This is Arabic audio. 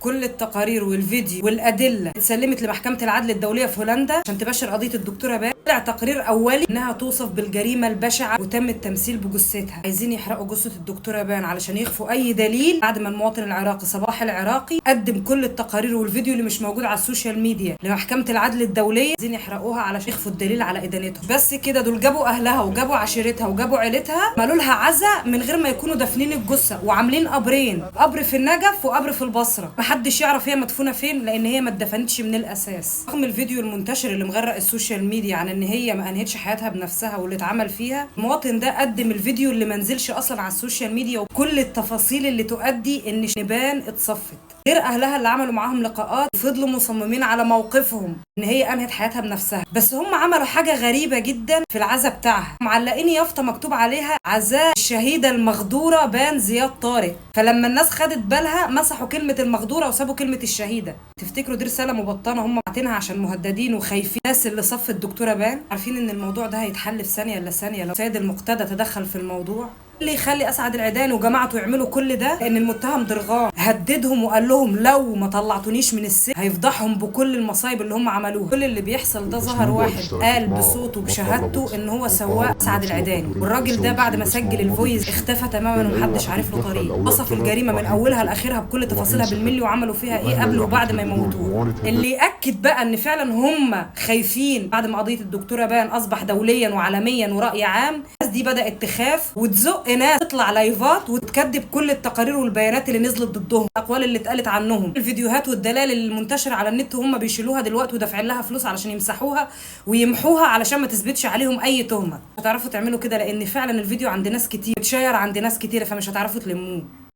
كل التقارير والفيديو والادله اتسلمت لمحكمه العدل الدوليه في هولندا عشان تبشر قضيه الدكتوره بان. طلع تقرير اولي انها توصف بالجريمه البشعه وتم التمثيل بجثتها. عايزين يحرقوا جثه الدكتوره بان علشان يخفوا اي دليل بعد ما المواطن العراقي صباح العراقي قدم كل التقارير والفيديو اللي مش موجود على السوشيال ميديا لمحكمه العدل الدوليه. عايزين يحرقوها علشان يخفوا الدليل على ادانتهم. بس كده دول جابوا اهلها وجابوا عشيرتها وجابوا عيلتها، عملوا لها عزاء من غير ما يكونوا دافنين الجثه، وعاملين قبرين، قبر في النجف وقبر في البصره. محدش يعرف هي مدفونه فين لان هي ما اتدفنتش من الاساس. رغم الفيديو المنتشر اللي مغرق السوشيال ميديا عن ان هي ما انهتش حياتها بنفسها واللي اتعمل فيها، المواطن ده قدم الفيديو اللي ما نزلش اصلا على السوشيال ميديا وكل التفاصيل اللي تؤدي ان نبان اتصفت. غير اهلها اللي عملوا معاهم لقاءات فضلوا مصممين على موقفهم ان هي انهت حياتها بنفسها. بس هم عملوا حاجه غريبه جدا في العزاء بتاعها، معلقين يافطه مكتوب عليها عزاء الشهيده المغدوره بان زياد طارق. فلما الناس خدت بالها مسحوا كلمه المغدوره وسابوا كلمه الشهيده. تفتكروا دي رساله مبطنه هم باعتينها عشان مهددين وخايفين الناس اللي صفت الدكتوره بان؟ عارفين ان الموضوع ده هيتحل في ثانيه الا ثانيه لو سيد المقتدى تدخل في الموضوع. اللي يخلي اسعد العيداني وجماعته يعملوا كل ده لان المتهم ضرغام هددهم وقال لهم لو ما طلعتونيش من السجن هيفضحهم بكل المصايب اللي هم عملوها. كل اللي بيحصل ده ظهر واحد قال بصوته بشهادته ان هو سواق اسعد العيداني، والراجل ده بعد ما سجل الفويس اختفى تماما ومحدش عارف له طريق. وصف الجريمه من اولها لاخرها بكل تفاصيلها بالملي وعملوا فيها ايه قبل وبعد ما يموتوه. اللي ياكد بقى ان فعلا هم خايفين بعد ما قضيه الدكتوره بان اصبح دوليا وعالميا وراي عام، الناس دي بدات تخاف وتزق ناس تطلع لايفات وتكذب كل التقارير والبيانات اللي نزلت ضدهم، الاقوال اللي اتقالت عنهم، الفيديوهات والدلائل المنتشره على النت هم بيشيلوها دلوقتي ودافعين لها فلوس علشان يمسحوها ويمحوها علشان ما تثبتش عليهم اي تهمه. هتعرفوا تعملوا كده لان فعلا الفيديو عند ناس كتير، اتشير عند ناس كتير، فمش هتعرفوا تلموه.